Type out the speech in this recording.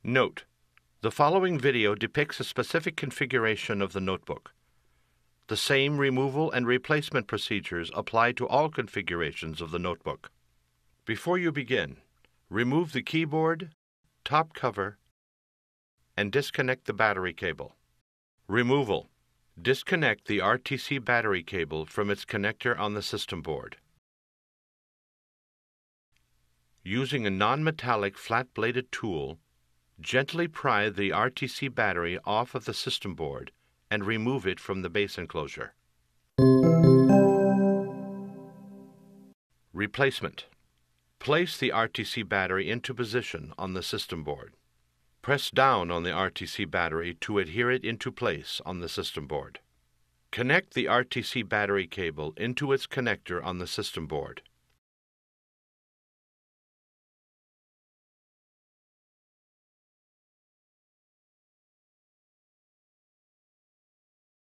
Note: the following video depicts a specific configuration of the notebook. The same removal and replacement procedures apply to all configurations of the notebook. Before you begin, remove the keyboard, top cover, and disconnect the battery cable. Removal: disconnect the RTC battery cable from its connector on the system board. Using a non-metallic flat-bladed tool, gently pry the RTC battery off of the system board and remove it from the base enclosure. Replacement: place the RTC battery into position on the system board. Press down on the RTC battery to adhere it into place on the system board. Connect the RTC battery cable into its connector on the system board.